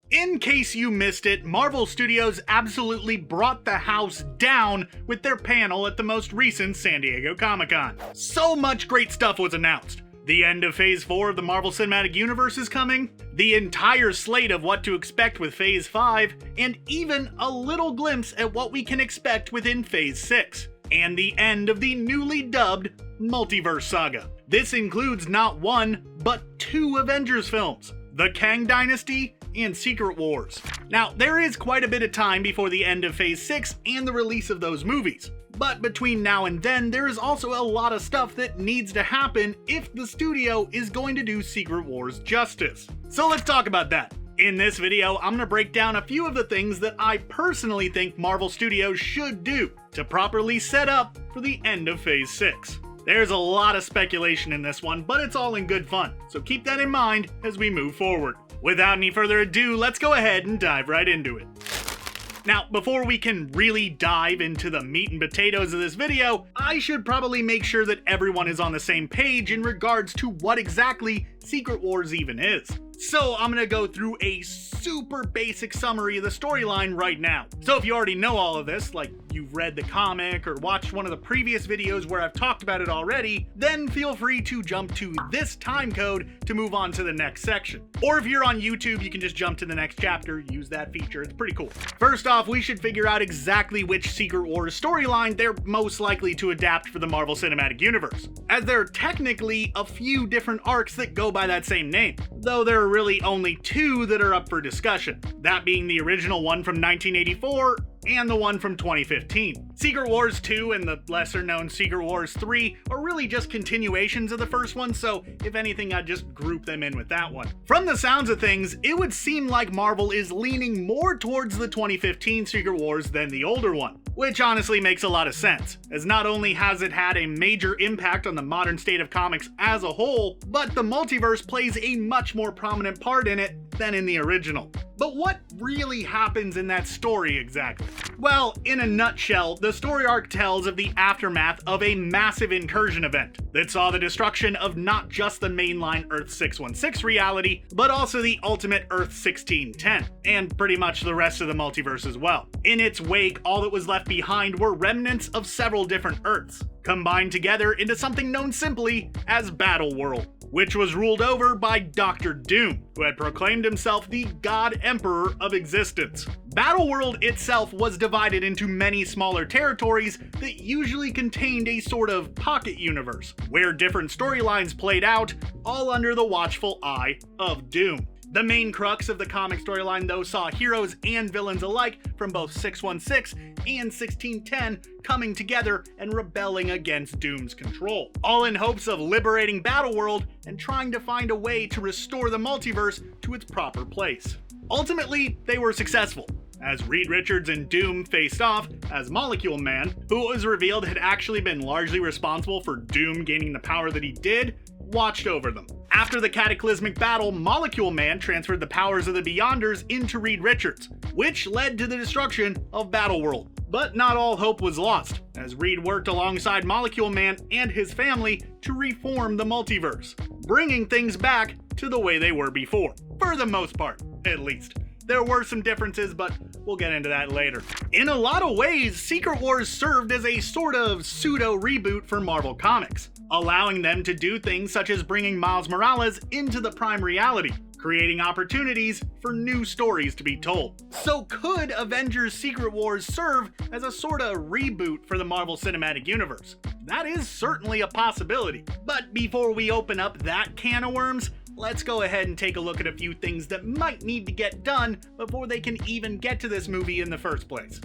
In case you missed it, Marvel Studios absolutely brought the house down with their panel at the most recent San Diego Comic-Con. So much great stuff was announced. The end of Phase 4 of the Marvel Cinematic Universe is coming, the entire slate of what to expect with Phase 5, and even a little glimpse at what we can expect within Phase 6, and the end of the newly dubbed Multiverse Saga. This includes not one, but 2 Avengers films, the Kang Dynasty and Secret Wars. Now, there is quite a bit of time before the end of Phase 6 and the release of those movies. But between now and then, there is also a lot of stuff that needs to happen if the studio is going to do Secret Wars justice. So let's talk about that. In this video, I'm going to break down a few of the things that I personally think Marvel Studios should do to properly set up for the end of Phase 6. There's a lot of speculation in this one, but it's all in good fun, so keep that in mind as we move forward. Without any further ado, let's go ahead and dive right into it. Now, before we can really dive into the meat and potatoes of this video, I should probably make sure that everyone is on the same page in regards to what exactly Secret Wars even is. So I'm gonna go through a super basic summary of the storyline right now. So if you already know all of this, like you've read the comic or watched one of the previous videos where I've talked about it already, then feel free to jump to this time code to move on to the next section. Or if you're on YouTube, you can just jump to the next chapter, use that feature, it's pretty cool. First off, we should figure out exactly which Secret Wars storyline they're most likely to adapt for the Marvel Cinematic Universe, as there are technically a few different arcs that go by that same name, though there are really only 2 that are up for discussion, that being the original one from 1984 and the one from 2015. Secret Wars 2 and the lesser-known Secret Wars 3 are really just continuations of the first one, so if anything, I'd just group them in with that one. From the sounds of things, it would seem like Marvel is leaning more towards the 2015 Secret Wars than the older one, which honestly makes a lot of sense, as not only has it had a major impact on the modern state of comics as a whole, but the multiverse plays a much more prominent part in it than in the original. But what really happens in that story exactly? Well, in a nutshell, the story arc tells of the aftermath of a massive incursion event that saw the destruction of not just the mainline Earth 616 reality, but also the ultimate Earth 1610, and pretty much the rest of the multiverse as well. In its wake, all that was left behind were remnants of several different Earths, combined together into something known simply as Battle World, which was ruled over by Dr. Doom, who had proclaimed himself the God Emperor of existence. Battleworld itself was divided into many smaller territories that usually contained a sort of pocket universe, where different storylines played out, all under the watchful eye of Doom. The main crux of the comic storyline, though, saw heroes and villains alike from both 616 and 1610 coming together and rebelling against Doom's control, all in hopes of liberating Battleworld and trying to find a way to restore the multiverse to its proper place. Ultimately, they were successful, as Reed Richards and Doom faced off as Molecule Man, who it was revealed had actually been largely responsible for Doom gaining the power that he did, watched over them. After the cataclysmic battle, Molecule Man transferred the powers of the Beyonders into Reed Richards, which led to the destruction of Battleworld. But not all hope was lost, as Reed worked alongside Molecule Man and his family to reform the multiverse, bringing things back to the way they were before, for the most part, at least. There were some differences, but we'll get into that later. In a lot of ways, Secret Wars served as a sort of pseudo-reboot for Marvel Comics, allowing them to do things such as bringing Miles Morales into the Prime reality, creating opportunities for new stories to be told. So could Avengers Secret Wars serve as a sort of reboot for the Marvel Cinematic Universe? That is certainly a possibility. But before we open up that can of worms, let's go ahead and take a look at a few things that might need to get done before they can even get to this movie in the first place.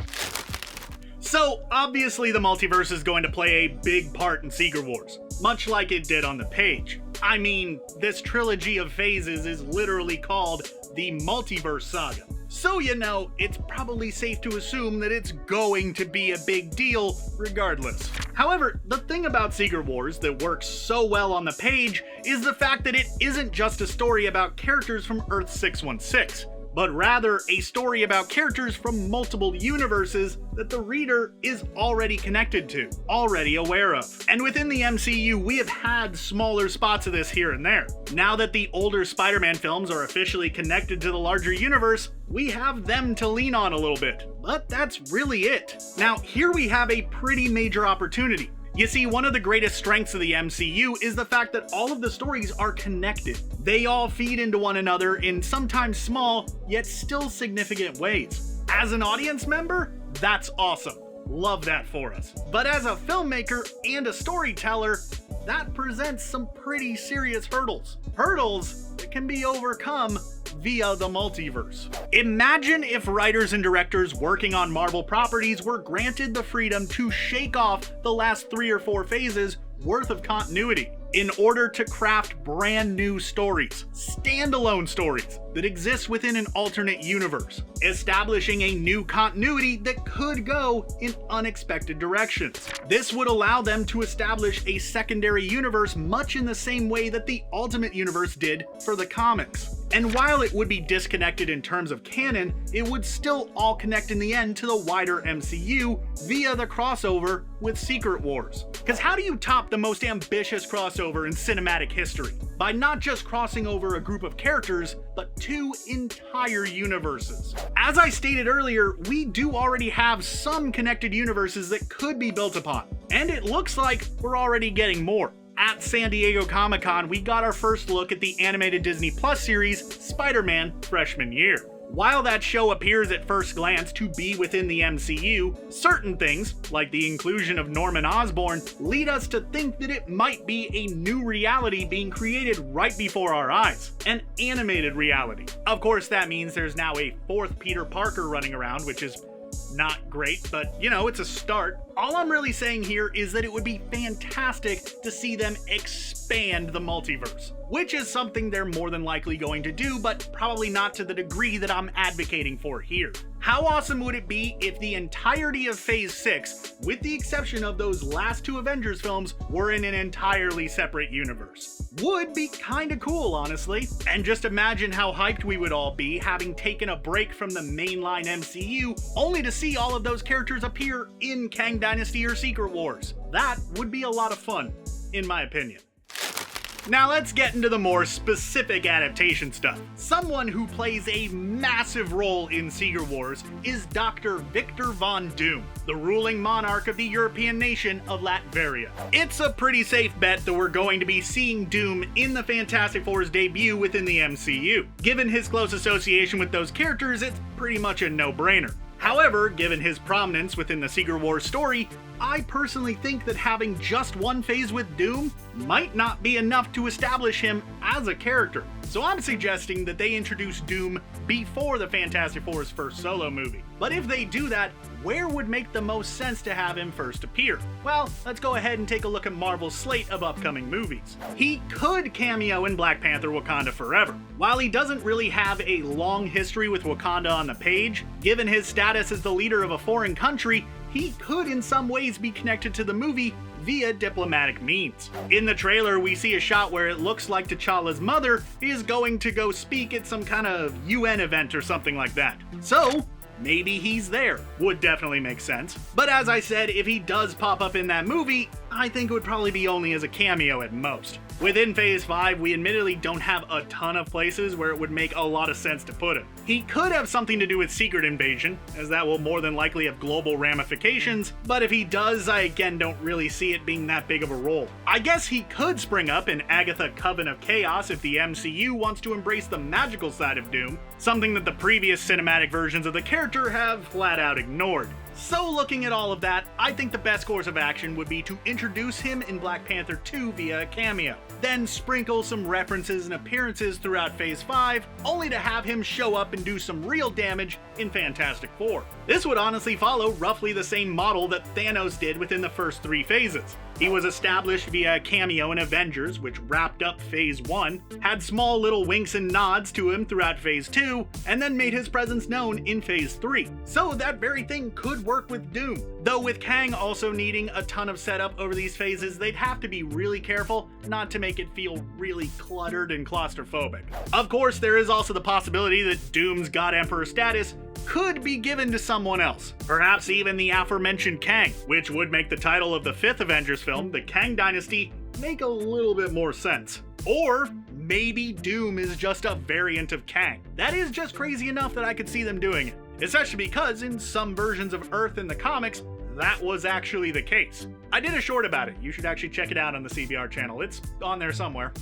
So, obviously the multiverse is going to play a big part in Secret Wars, much like it did on the page. I mean, this trilogy of phases is literally called the Multiverse Saga. So you know, it's probably safe to assume that it's going to be a big deal regardless. However, the thing about Secret Wars that works so well on the page is the fact that it isn't just a story about characters from Earth 616. but rather a story about characters from multiple universes that the reader is already connected to, already aware of. And within the MCU, we have had smaller spots of this here and there. Now that the older Spider-Man films are officially connected to the larger universe, we have them to lean on a little bit. But that's really it. Now, here we have a pretty major opportunity. You see, one of the greatest strengths of the MCU is the fact that all of the stories are connected. They all feed into one another in sometimes small, yet still significant ways. As an audience member, that's awesome. Love that for us. But as a filmmaker and a storyteller, that presents some pretty serious hurdles. Hurdles that can be overcome via the multiverse. Imagine if writers and directors working on Marvel properties were granted the freedom to shake off the last 3 or 4 phases worth of continuity in order to craft brand new stories, standalone stories that exist within an alternate universe, establishing a new continuity that could go in unexpected directions. This would allow them to establish a secondary universe much in the same way that the Ultimate Universe did for the comics. And while it would be disconnected in terms of canon, it would still all connect in the end to the wider MCU via the crossover with Secret Wars. Because how do you top the most ambitious crossover in cinematic history? By not just crossing over a group of characters, but 2 entire universes. As I stated earlier, we do already have some connected universes that could be built upon, and it looks like we're already getting more. At San Diego Comic-Con, we got our first look at the animated Disney Plus series, Spider-Man Freshman Year. While that show appears at first glance to be within the MCU, certain things, like the inclusion of Norman Osborn, lead us to think that it might be a new reality being created right before our eyes. An animated reality. Of course, that means there's now a 4th Peter Parker running around, which is not great, but you know, it's a start. All I'm really saying here is that it would be fantastic to see them expand the multiverse, which is something they're more than likely going to do, but probably not to the degree that I'm advocating for here. How awesome would it be if the entirety of Phase 6, with the exception of those last 2 Avengers films, were in an entirely separate universe? Would be kinda cool, honestly. And just imagine how hyped we would all be having taken a break from the mainline MCU, only to see all of those characters appear in Kang Dynasty or Secret Wars. That would be a lot of fun, in my opinion. Now let's get into the more specific adaptation stuff. Someone who plays a massive role in Secret Wars is Dr. Victor Von Doom, the ruling monarch of the European nation of Latveria. It's a pretty safe bet that we're going to be seeing Doom in the Fantastic Four's debut within the MCU. Given his close association with those characters, it's pretty much a no-brainer. However, given his prominence within the Secret Wars story, I personally think that having just one phase with Doom might not be enough to establish him as a character. So I'm suggesting that they introduce Doom before the Fantastic Four's first solo movie. But if they do that, where would make the most sense to have him first appear? Well, let's go ahead and take a look at Marvel's slate of upcoming movies. He could cameo in Black Panther: Wakanda Forever. While he doesn't really have a long history with Wakanda on the page, given his status as the leader of a foreign country, he could in some ways be connected to the movie via diplomatic means. In the trailer, we see a shot where it looks like T'Challa's mother is going to go speak at some kind of UN event or something like that. So, maybe he's there. Would definitely make sense. But as I said, if he does pop up in that movie, I think it would probably be only as a cameo at most. Within Phase 5, we admittedly don't have a ton of places where it would make a lot of sense to put him. He could have something to do with Secret Invasion, as that will more than likely have global ramifications, but if he does, I again don't really see it being that big of a role. I guess he could spring up in Agatha Coven of Chaos if the MCU wants to embrace the magical side of Doom, something that the previous cinematic versions of the character have flat out ignored. So looking at all of that, I think the best course of action would be to introduce him in Black Panther 2 via a cameo, then sprinkle some references and appearances throughout Phase 5, only to have him show up and do some real damage in Fantastic Four. This would honestly follow roughly the same model that Thanos did within the first 3 phases. He was established via a cameo in Avengers, which wrapped up Phase 1, had small little winks and nods to him throughout Phase 2, and then made his presence known in Phase 3. So that very thing could work with Doom. Though with Kang also needing a ton of setup over these phases, they'd have to be really careful not to make it feel really cluttered and claustrophobic. Of course, there is also the possibility that Doom's God Emperor status could be given to someone else. Perhaps even the aforementioned Kang, which would make the title of the 5th Avengers film, The Kang Dynasty, make a little bit more sense. Or maybe Doom is just a variant of Kang. That is just crazy enough that I could see them doing it. Especially because in some versions of Earth in the comics, that was actually the case. I did a short about it. You should actually check it out on the CBR channel. It's on there somewhere.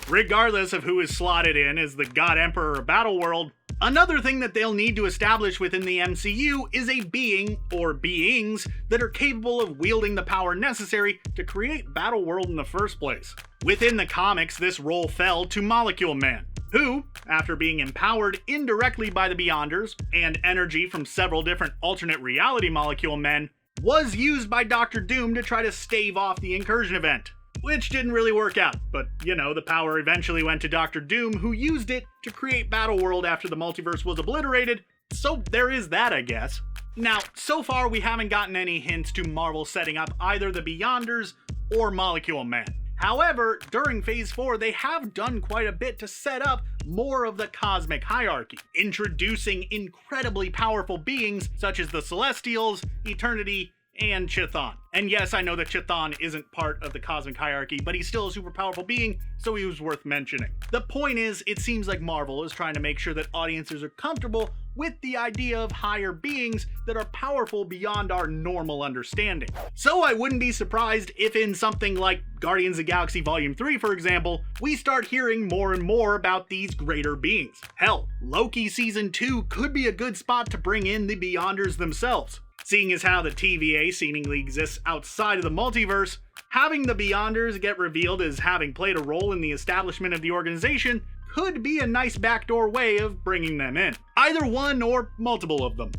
Regardless of who is slotted in as the God Emperor of Battleworld, another thing that they'll need to establish within the MCU is a being, or beings, that are capable of wielding the power necessary to create Battleworld in the first place. Within the comics, this role fell to Molecule Man, who, after being empowered indirectly by the Beyonders and energy from several different alternate reality Molecule Men, was used by Dr. Doom to try to stave off the incursion event. Which didn't really work out, but you know, the power eventually went to Dr. Doom, who used it to create Battleworld after the multiverse was obliterated, so there is that, I guess. Now, so far we haven't gotten any hints to Marvel setting up either the Beyonders or Molecule Man. However, during Phase 4, they have done quite a bit to set up more of the cosmic hierarchy, introducing incredibly powerful beings such as the Celestials, Eternity, and Chthon. And yes, I know that Chthon isn't part of the cosmic hierarchy, but he's still a super powerful being, so he was worth mentioning. The point is, it seems like Marvel is trying to make sure that audiences are comfortable with the idea of higher beings that are powerful beyond our normal understanding. So I wouldn't be surprised if in something like Guardians of the Galaxy Volume 3, for example, we start hearing more and more about these greater beings. Hell, Loki Season 2 could be a good spot to bring in the Beyonders themselves. Seeing as how the TVA seemingly exists outside of the multiverse, having the Beyonders get revealed as having played a role in the establishment of the organization could be a nice backdoor way of bringing them in. Either one or multiple of them.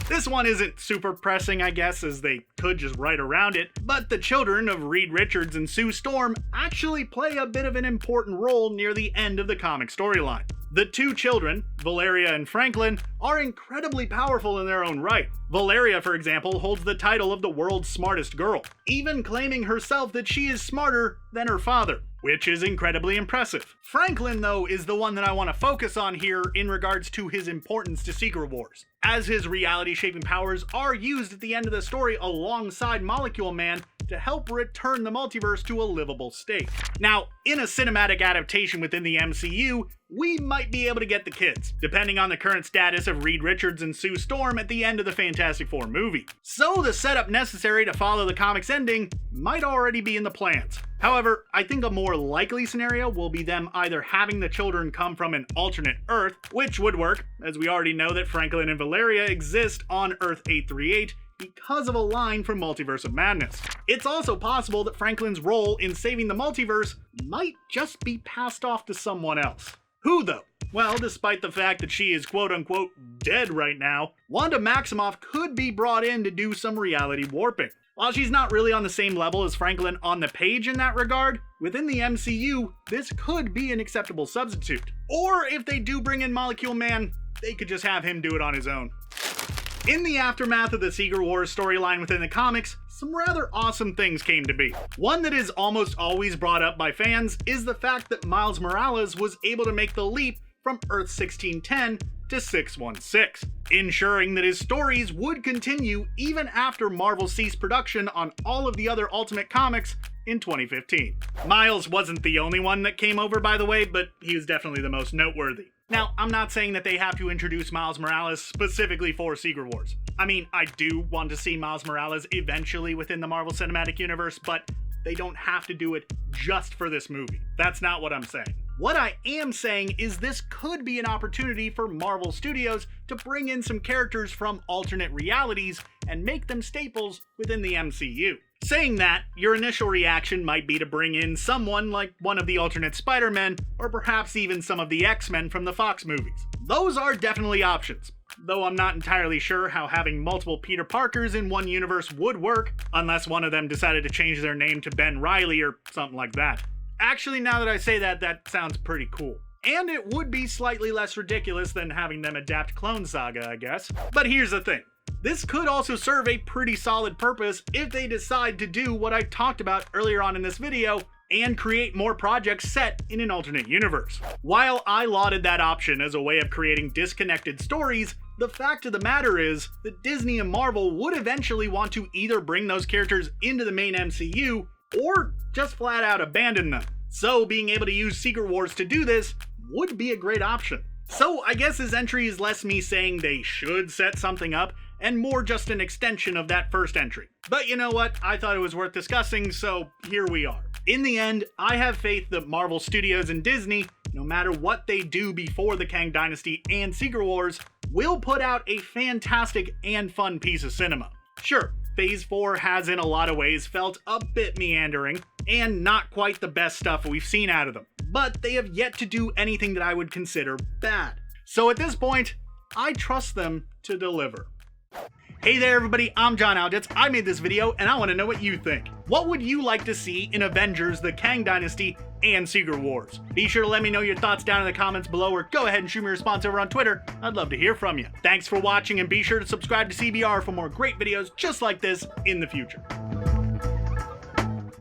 This one isn't super pressing, I guess, as they could just write around it, but the children of Reed Richards and Sue Storm actually play a bit of an important role near the end of the comic storyline. The two children, Valeria and Franklin, are incredibly powerful in their own right. Valeria, for example, holds the title of the world's smartest girl, even claiming herself that she is smarter than her father, which is incredibly impressive. Franklin, though, is the one that I want to focus on here in regards to his importance to Secret Wars, as his reality-shaping powers are used at the end of the story alongside Molecule Man to help return the multiverse to a livable state. Now, in a cinematic adaptation within the MCU, we might be able to get the kids, depending on the current status of Reed Richards and Sue Storm at the end of the Fantastic Four movie. So the setup necessary to follow the comic's ending might already be in the plans. However, I think a more likely scenario will be them either having the children come from an alternate Earth, which would work, as we already know that Franklin and Valeria exist on Earth 838, because of a line from Multiverse of Madness. It's also possible that Franklin's role in saving the multiverse might just be passed off to someone else. Who though? Well, despite the fact that she is quote-unquote dead right now, Wanda Maximoff could be brought in to do some reality warping. While she's not really on the same level as Franklin on the page in that regard, within the MCU, this could be an acceptable substitute. Or if they do bring in Molecule Man, they could just have him do it on his own. In the aftermath of the Secret Wars storyline within the comics, some rather awesome things came to be. One that is almost always brought up by fans is the fact that Miles Morales was able to make the leap from Earth 1610 to 616, ensuring that his stories would continue even after Marvel ceased production on all of the other Ultimate Comics in 2015. Miles wasn't the only one that came over, by the way, but he was definitely the most noteworthy. Now, I'm not saying that they have to introduce Miles Morales specifically for Secret Wars. I mean, I do want to see Miles Morales eventually within the Marvel Cinematic Universe, but they don't have to do it just for this movie. That's not what I'm saying. What I am saying is this could be an opportunity for Marvel Studios to bring in some characters from alternate realities and make them staples within the MCU. Saying that, your initial reaction might be to bring in someone like one of the alternate Spider-Men, or perhaps even some of the X-Men from the Fox movies. Those are definitely options. though I'm not entirely sure how having multiple Peter Parkers in one universe would work, unless one of them decided to change their name to Ben Reilly or something like that. Actually, now that I say that, that sounds pretty cool. And it would be slightly less ridiculous than having them adapt Clone Saga, I guess. But here's the thing. This could also serve a pretty solid purpose if they decide to do what I talked about earlier on in this video and create more projects set in an alternate universe. While I lauded that option as a way of creating disconnected stories, the fact of the matter is that Disney and Marvel would eventually want to either bring those characters into the main MCU or just flat out abandon them. So being able to use Secret Wars to do this would be a great option. So I guess this entry is less me saying they should set something up and more just an extension of that first entry. But you know what? I thought it was worth discussing, so here we are. In the end, I have faith that Marvel Studios and Disney, no matter what they do before the Kang Dynasty and Secret Wars, will put out a fantastic and fun piece of cinema. Sure, Phase 4 has in a lot of ways felt a bit meandering, and not quite the best stuff we've seen out of them, but they have yet to do anything that I would consider bad. So at this point, I trust them to deliver. Hey there everybody, I'm John Alditz. I made this video and I want to know what you think. What would you like to see in Avengers, the Kang Dynasty, and Secret Wars? Be sure to let me know your thoughts down in the comments below, or go ahead and shoot me a response over on Twitter. I'd love to hear from you. Thanks for watching, and be sure to subscribe to CBR for more great videos just like this in the future.